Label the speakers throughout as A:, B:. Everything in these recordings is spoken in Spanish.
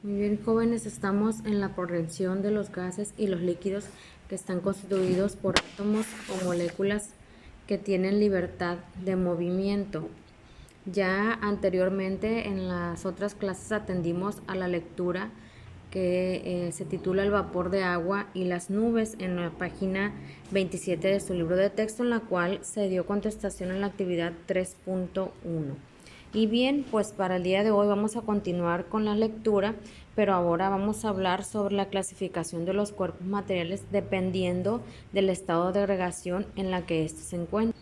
A: Muy bien, jóvenes, estamos en la progresión de los gases y los líquidos que están constituidos por átomos o moléculas que tienen libertad de movimiento. Ya anteriormente en las otras clases atendimos a la lectura que se titula El vapor de agua y las nubes en la página 27 de su libro de texto, en la cual se dio contestación en la actividad 3.1. Y bien, pues para el día de hoy vamos a continuar con la lectura, pero ahora vamos a hablar sobre la clasificación de los cuerpos materiales dependiendo del estado de agregación en la que éste se encuentra.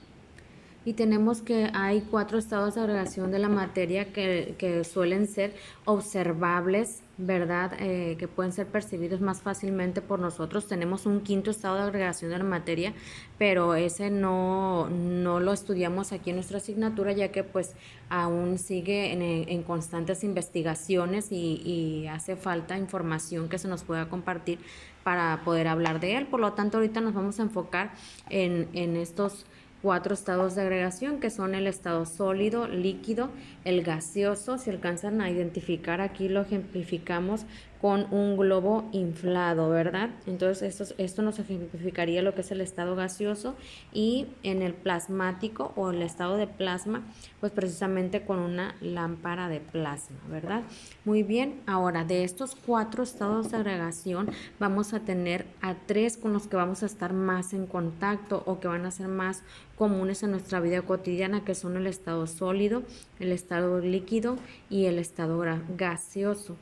A: Y tenemos que hay 4 estados de agregación de la materia que suelen ser observables, ¿verdad? Que pueden ser percibidos más fácilmente por nosotros. Tenemos un quinto estado de agregación de la materia, pero ese no lo estudiamos aquí en nuestra asignatura, ya que pues aún sigue en constantes investigaciones y hace falta información que se nos pueda compartir para poder hablar de él. Por lo tanto, ahorita nos vamos a enfocar en estos 4 estados de agregación, que son el estado sólido, líquido, el gaseoso. Si alcanzan a identificar, aquí lo ejemplificamos con un globo inflado, ¿verdad? Entonces esto nos ejemplificaría lo que es el estado gaseoso, y en el plasmático o el estado de plasma, pues precisamente con una lámpara de plasma, ¿verdad? Muy bien, ahora de estos 4 estados de agregación vamos a tener a 3 con los que vamos a estar más en contacto o que van a ser más comunes en nuestra vida cotidiana, que son el estado sólido, el estado líquido y el estado gaseoso.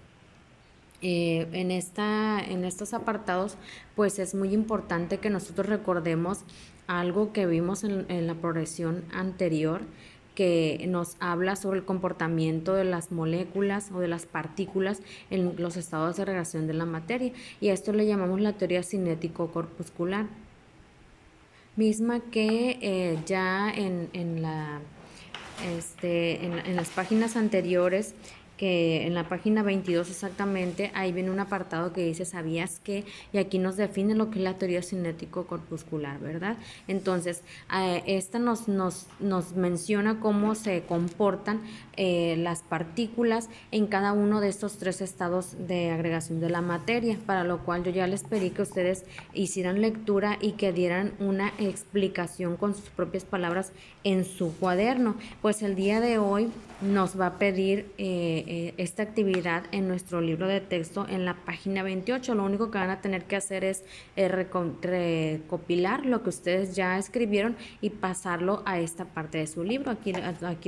A: En estos apartados, pues es muy importante que nosotros recordemos algo que vimos en la progresión anterior, que nos habla sobre el comportamiento de las moléculas o de las partículas en los estados de agregación de la materia, y a esto le llamamos la teoría cinético-corpuscular, misma que ya en las páginas anteriores, que en la página 22 exactamente, ahí viene un apartado que dice ¿sabías qué? Y aquí nos define lo que es la teoría cinético-corpuscular, ¿verdad? Entonces, esta nos menciona cómo se comportan las partículas en cada uno de estos 3 estados de agregación de la materia, para lo cual yo ya les pedí que ustedes hicieran lectura y que dieran una explicación con sus propias palabras en su cuaderno. Pues el día de hoy nos va a pedir esta actividad en nuestro libro de texto en la página 28. Lo único que van a tener que hacer es recopilar lo que ustedes ya escribieron y pasarlo a esta parte de su libro. Aquí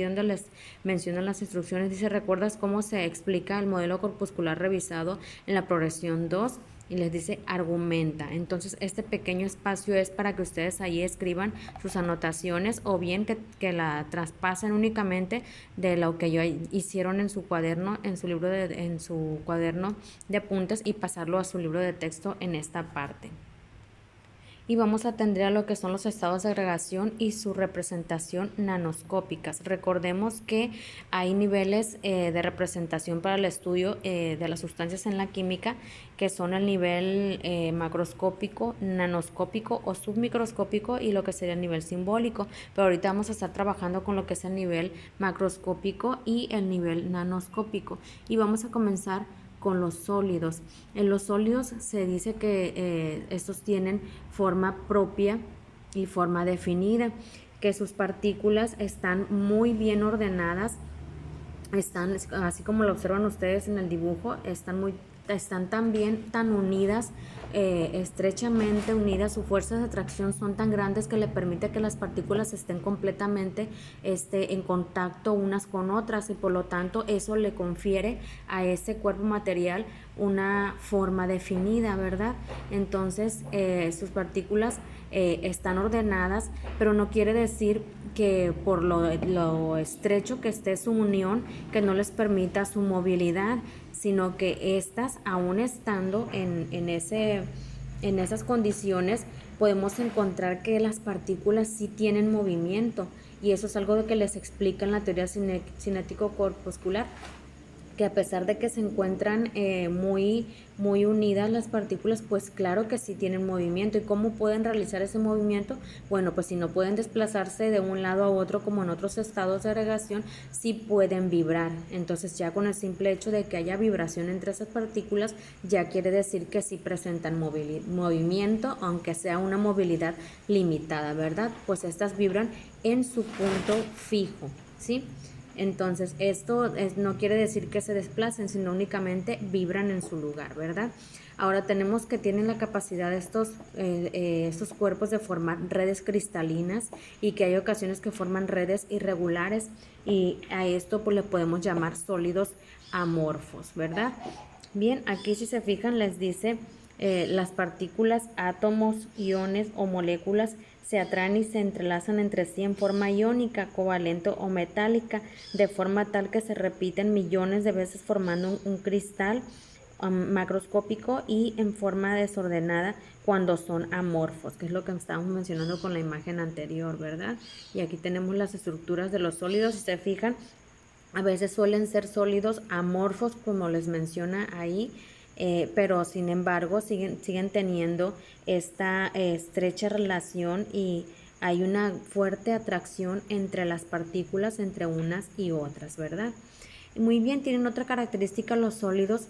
A: donde les menciono las instrucciones, dice: ¿recuerdas cómo se explica el modelo corpuscular revisado en la progresión 2? Y les dice argumenta. Entonces este pequeño espacio es para que ustedes ahí escriban sus anotaciones, o bien que la traspasen únicamente de lo que ya hicieron en su cuaderno, en su cuaderno de apuntes, y pasarlo a su libro de texto en esta parte. Y vamos a atender a lo que son los estados de agregación y su representación nanoscópicas. Recordemos que hay niveles de representación para el estudio de las sustancias en la química, que son el nivel macroscópico, nanoscópico o submicroscópico, y lo que sería el nivel simbólico. Pero ahorita vamos a estar trabajando con lo que es el nivel macroscópico y el nivel nanoscópico. Y vamos a comenzar con los sólidos. En los sólidos se dice que estos tienen forma propia y forma definida, que sus partículas están muy bien ordenadas, están así como lo observan ustedes en el dibujo, están tan unidas, estrechamente unidas. Sus fuerzas de atracción son tan grandes que le permite que las partículas estén completamente en contacto unas con otras, y por lo tanto eso le confiere a ese cuerpo material una forma definida, ¿verdad? Entonces sus partículas están ordenadas, pero no quiere decir que por lo estrecho que esté su unión, que no les permita su movilidad, sino que estas, aún estando en esas condiciones, podemos encontrar que las partículas sí tienen movimiento, y eso es algo de que les explica en la teoría cinético-corpuscular, que a pesar de que se encuentran muy unidas las partículas, pues claro que sí tienen movimiento. ¿Y cómo pueden realizar ese movimiento? Bueno, pues si no pueden desplazarse de un lado a otro como en otros estados de agregación, sí pueden vibrar. Entonces ya con el simple hecho de que haya vibración entre esas partículas, ya quiere decir que sí presentan movimiento, aunque sea una movilidad limitada, ¿verdad? Pues estas vibran en su punto fijo, ¿sí? Entonces, no quiere decir que se desplacen, sino únicamente vibran en su lugar, ¿verdad? Ahora tenemos que tienen la capacidad estos cuerpos de formar redes cristalinas y que hay ocasiones que forman redes irregulares y a esto pues le podemos llamar sólidos amorfos, ¿verdad? Bien, aquí si se fijan les dice las partículas, átomos, iones o moléculas se atraen y se entrelazan entre sí en forma iónica, covalente o metálica, de forma tal que se repiten millones de veces formando un cristal macroscópico y en forma desordenada cuando son amorfos, que es lo que estábamos mencionando con la imagen anterior, ¿verdad? Y aquí tenemos las estructuras de los sólidos, si se fijan, a veces suelen ser sólidos amorfos, como les menciona ahí, pero sin embargo siguen teniendo esta estrecha relación y hay una fuerte atracción entre las partículas, entre unas y otras, ¿verdad? Muy bien, tienen otra característica los sólidos,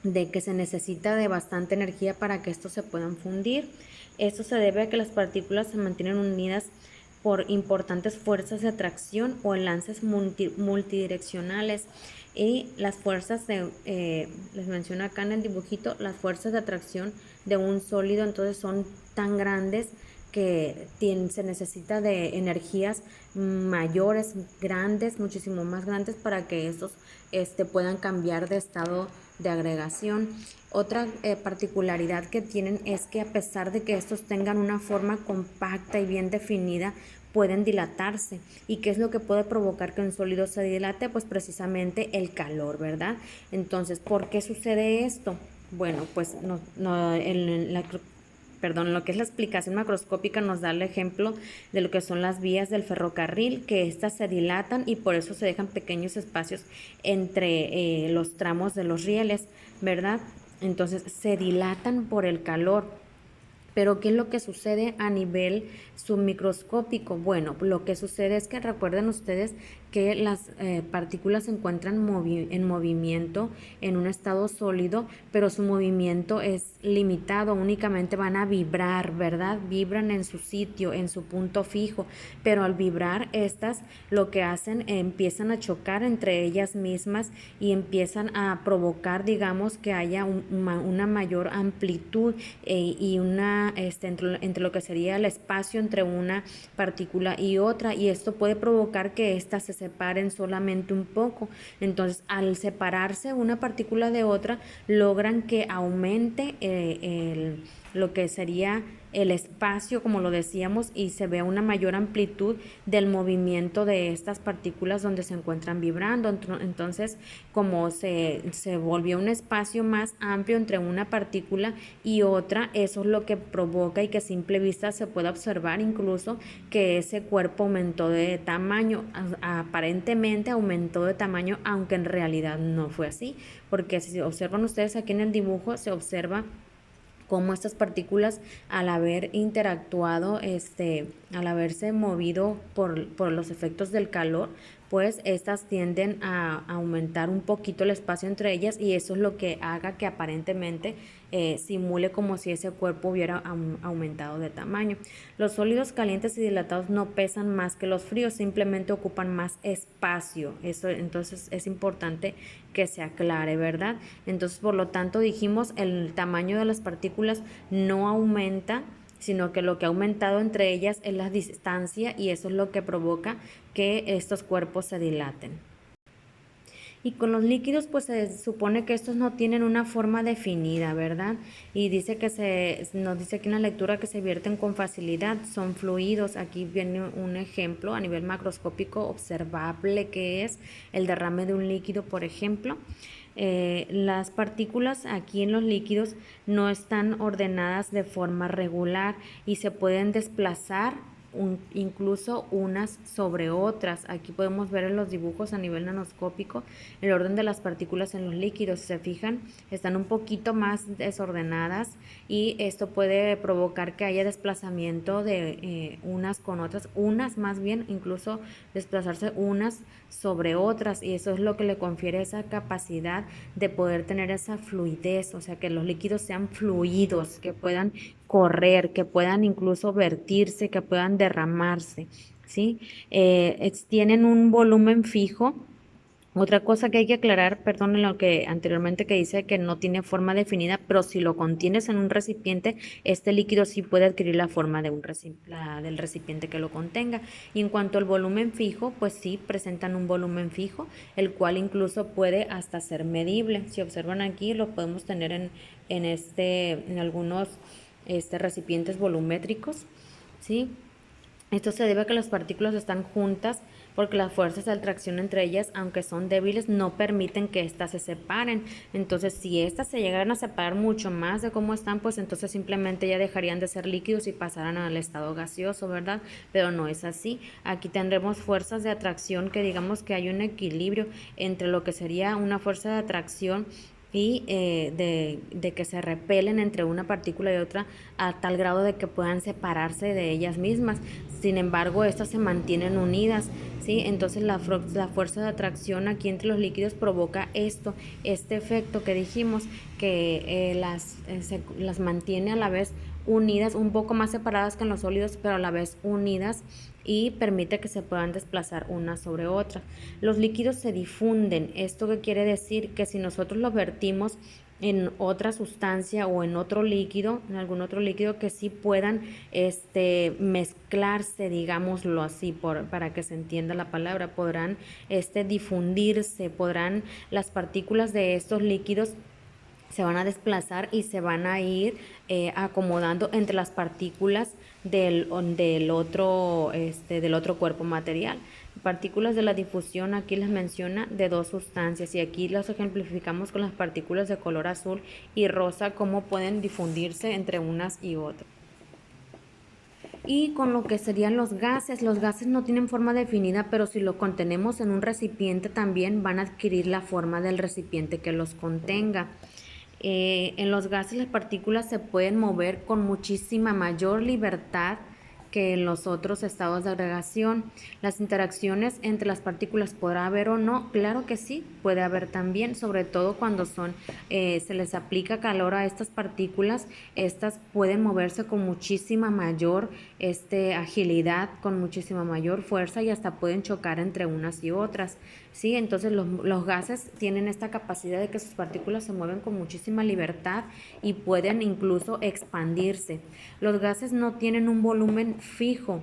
A: de que se necesita de bastante energía para que estos se puedan fundir. Esto se debe a que las partículas se mantienen unidas por importantes fuerzas de atracción o enlaces multidireccionales y las fuerzas les menciono acá en el dibujito, las fuerzas de atracción de un sólido entonces son tan grandes que se necesita de energías mayores, grandes, muchísimo más grandes para que estos puedan cambiar de estado de agregación. Otra particularidad que tienen es que a pesar de que estos tengan una forma compacta y bien definida, pueden dilatarse. ¿Y qué es lo que puede provocar que un sólido se dilate? Pues precisamente el calor, ¿verdad? Entonces, ¿por qué sucede esto? Bueno, pues lo que es la explicación macroscópica nos da el ejemplo de lo que son las vías del ferrocarril, que éstas se dilatan y por eso se dejan pequeños espacios entre los tramos de los rieles, ¿verdad? Entonces se dilatan por el calor. Pero ¿qué es lo que sucede a nivel submicroscópico? Bueno, lo que sucede es que recuerden ustedes que las partículas se encuentran en movimiento en un estado sólido, pero su movimiento es limitado, únicamente van a vibrar, ¿verdad? Vibran en su sitio, en su punto fijo, pero al vibrar estas lo que hacen empiezan a chocar entre ellas mismas y empiezan a provocar, digamos, que haya una mayor amplitud y entre lo que sería el espacio entre una partícula y otra, y esto puede provocar que éstas se separen solamente un poco. Entonces, al separarse una partícula de otra, logran que aumente lo que sería el espacio, como lo decíamos, y se vea una mayor amplitud del movimiento de estas partículas donde se encuentran vibrando. Entonces, como se volvió un espacio más amplio entre una partícula y otra, eso es lo que provoca y que a simple vista se puede observar incluso que ese cuerpo aumentó de tamaño, aparentemente aumentó de tamaño, aunque en realidad no fue así, porque si observan ustedes aquí en el dibujo, se observa cómo estas partículas al haber interactuado, al haberse movido por los efectos del calor, pues estas tienden a aumentar un poquito el espacio entre ellas y eso es lo que haga que aparentemente simule como si ese cuerpo hubiera aumentado de tamaño. Los sólidos calientes y dilatados no pesan más que los fríos, simplemente ocupan más espacio. Eso entonces es importante que se aclare, ¿verdad? Entonces, por lo tanto, dijimos el tamaño de las partículas no aumenta, sino que lo que ha aumentado entre ellas es la distancia y eso es lo que provoca que estos cuerpos se dilaten. Y con los líquidos, pues se supone que estos no tienen una forma definida, ¿verdad? Y dice que nos dice aquí en la lectura que se vierten con facilidad, son fluidos. Aquí viene un ejemplo a nivel macroscópico observable que es el derrame de un líquido, por ejemplo. Las partículas aquí en los líquidos no están ordenadas de forma regular y se pueden desplazar incluso unas sobre otras. Aquí podemos ver en los dibujos a nivel nanoscópico el orden de las partículas en los líquidos. Si se fijan, están un poquito más desordenadas y esto puede provocar que haya desplazamiento de unas con otras, unas más bien, incluso desplazarse unas sobre otras, y eso es lo que le confiere esa capacidad de poder tener esa fluidez, o sea, que los líquidos sean fluidos, que puedan correr, que puedan incluso vertirse, que puedan derramarse, ¿sí? Tienen un volumen fijo. Otra cosa que hay que aclarar, perdón, en lo que anteriormente que dice que no tiene forma definida, pero si lo contienes en un recipiente, este líquido sí puede adquirir la forma de del recipiente que lo contenga. Y en cuanto al volumen fijo, pues sí presentan un volumen fijo, el cual incluso puede hasta ser medible. Si observan aquí, lo podemos tener en algunos recipientes volumétricos, ¿sí? Esto se debe a que las partículas están juntas porque las fuerzas de atracción entre ellas, aunque son débiles, no permiten que éstas se separen. Entonces, si éstas se llegaran a separar mucho más de cómo están, pues entonces simplemente ya dejarían de ser líquidos y pasarán al estado gaseoso, ¿verdad? Pero no es así. Aquí tendremos fuerzas de atracción que digamos que hay un equilibrio entre lo que sería una fuerza de atracción y de que se repelen entre una partícula y otra a tal grado de que puedan separarse de ellas mismas. Sin embargo, estas se mantienen unidas, ¿sí? Entonces la fuerza de atracción aquí entre los líquidos provoca este efecto que dijimos, que las mantiene a la vez unidas, un poco más separadas que en los sólidos, pero a la vez unidas, y permite que se puedan desplazar una sobre otra. Los líquidos se difunden. ¿Esto qué quiere decir? Que si nosotros los vertimos en otra sustancia o en otro líquido, en algún otro líquido, que sí puedan mezclarse, digámoslo así, para que se entienda la palabra, podrán difundirse, podrán las partículas de estos líquidos se van a desplazar y se van a ir acomodando entre las partículas del otro cuerpo material. Partículas de la difusión aquí les menciona de dos sustancias, y aquí las ejemplificamos con las partículas de color azul y rosa, cómo pueden difundirse entre unas y otras. Y con lo que serían los gases no tienen forma definida, pero si lo contenemos en un recipiente también van a adquirir la forma del recipiente que los contenga. En los gases las partículas se pueden mover con muchísima mayor libertad que en los otros estados de agregación. Las interacciones entre las partículas, ¿podrá haber o no? Claro que sí, puede haber también, sobre todo cuando se les aplica calor a estas partículas. Estas pueden moverse con muchísima mayor agilidad, con muchísima mayor fuerza, y hasta pueden chocar entre unas y otras, ¿sí? Entonces los gases tienen esta capacidad de que sus partículas se mueven con muchísima libertad y pueden incluso expandirse. Los gases no tienen un volumen fijo,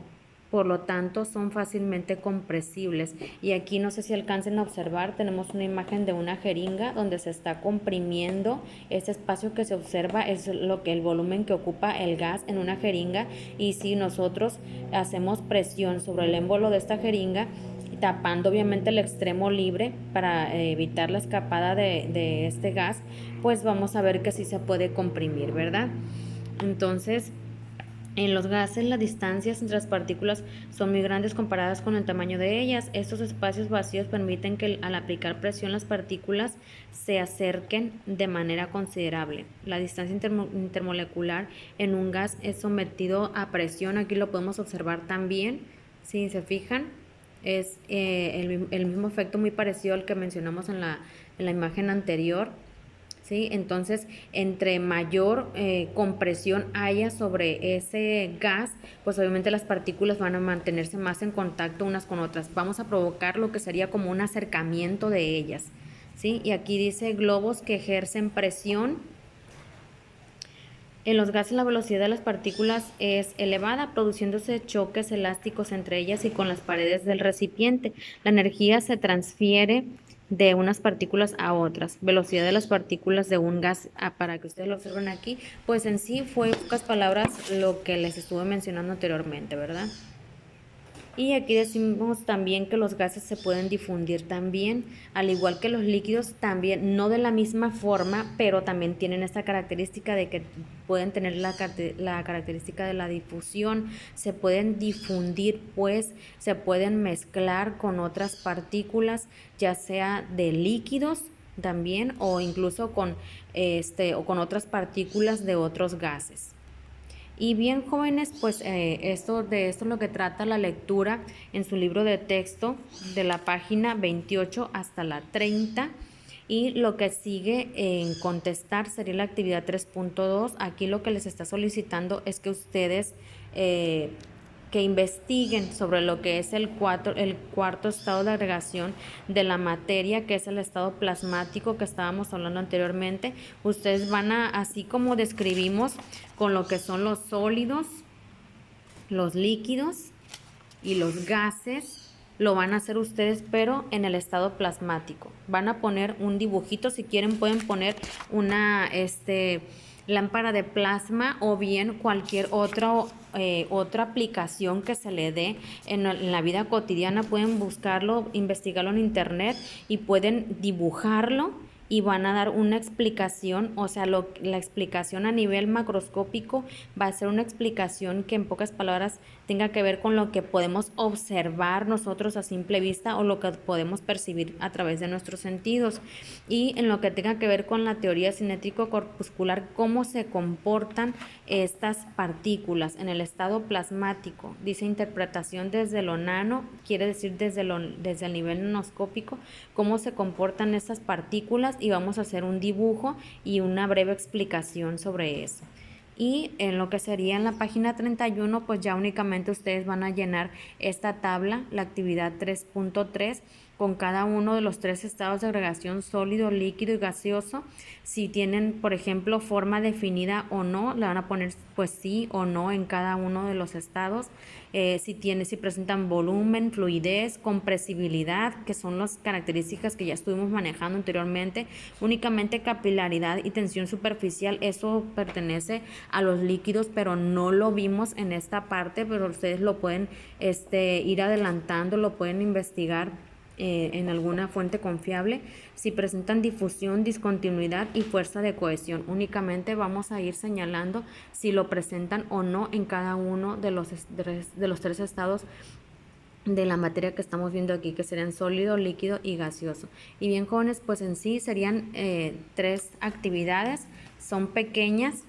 A: por lo tanto son fácilmente compresibles. Y aquí no sé si alcancen a observar, tenemos una imagen de una jeringa donde se está comprimiendo. Ese espacio que se observa es el volumen que ocupa el gas en una jeringa, y si nosotros hacemos presión sobre el émbolo de esta jeringa, tapando obviamente el extremo libre para evitar la escapada de este gas, pues vamos a ver que sí se puede comprimir, ¿verdad? Entonces, en los gases las distancias entre las partículas son muy grandes comparadas con el tamaño de ellas. Estos espacios vacíos permiten que al aplicar presión las partículas se acerquen de manera considerable. La distancia intermolecular en un gas es sometido a presión. Aquí lo podemos observar también, si se fijan. Es el mismo efecto muy parecido al que mencionamos en la imagen anterior, ¿sí? Entonces, entre mayor compresión haya sobre ese gas, pues obviamente las partículas van a mantenerse más en contacto unas con otras. Vamos a provocar lo que sería como un acercamiento de ellas, ¿sí? Y aquí dice globos que ejercen presión. En los gases la velocidad de las partículas es elevada, produciéndose choques elásticos entre ellas y con las paredes del recipiente. La energía se transfiere de unas partículas a otras. Velocidad de las partículas de un gas, para que ustedes lo observen aquí, pues en sí fue en pocas palabras lo que les estuve mencionando anteriormente, ¿verdad? Y aquí decimos también que los gases se pueden difundir también, al igual que los líquidos también, no de la misma forma, pero también tienen esta característica de que pueden tener la característica de la difusión, se pueden difundir, pues se pueden mezclar con otras partículas, ya sea de líquidos también o incluso con o con otras partículas de otros gases. Y bien, jóvenes, pues de esto es lo que trata la lectura en su libro de texto de la página 28 hasta la 30. Y lo que sigue en contestar sería la actividad 3.2. Aquí lo que les está solicitando es que ustedes que investiguen sobre lo que es el cuarto estado de agregación de la materia, que es el estado plasmático que estábamos hablando anteriormente. Ustedes van a, así como describimos con lo que son los sólidos, los líquidos y los gases, lo van a hacer ustedes, pero en el estado plasmático. Van a poner un dibujito, si quieren pueden poner una lámpara de plasma o bien cualquier otra aplicación que se le dé en la vida cotidiana. Pueden buscarlo, investigarlo en internet y pueden dibujarlo y van a dar una explicación, o sea, la explicación a nivel macroscópico va a ser una explicación que en pocas palabras tenga que ver con lo que podemos observar nosotros a simple vista o lo que podemos percibir a través de nuestros sentidos, y en lo que tenga que ver con la teoría cinético-corpuscular, cómo se comportan estas partículas en el estado plasmático. Dice interpretación desde lo nano, quiere decir desde el nivel nanoscópico, cómo se comportan estas partículas, y vamos a hacer un dibujo y una breve explicación sobre eso. Y en lo que sería en la página 31, pues ya únicamente ustedes van a llenar esta tabla, la actividad 3.3, con cada uno de los 3 estados de agregación: sólido, líquido y gaseoso. Si tienen, por ejemplo, forma definida o no, le van a poner pues sí o no en cada uno de los estados. Si presentan volumen, fluidez, compresibilidad, que son las características que ya estuvimos manejando anteriormente. Únicamente capilaridad y tensión superficial, eso pertenece a los líquidos, pero no lo vimos en esta parte, pero ustedes lo pueden ir adelantando, lo pueden investigar en alguna fuente confiable. Si presentan difusión, discontinuidad y fuerza de cohesión, únicamente vamos a ir señalando si lo presentan o no en cada uno de los 3 estados de la materia que estamos viendo aquí, que serían sólido, líquido y gaseoso. Y bien, jóvenes, pues en sí serían 3 actividades, son pequeñas.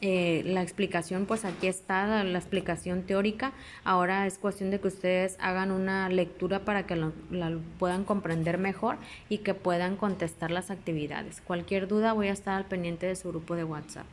A: La explicación, pues aquí está la explicación teórica. Ahora es cuestión de que ustedes hagan una lectura para que la puedan comprender mejor y que puedan contestar las actividades. Cualquier duda, voy a estar al pendiente de su grupo de WhatsApp.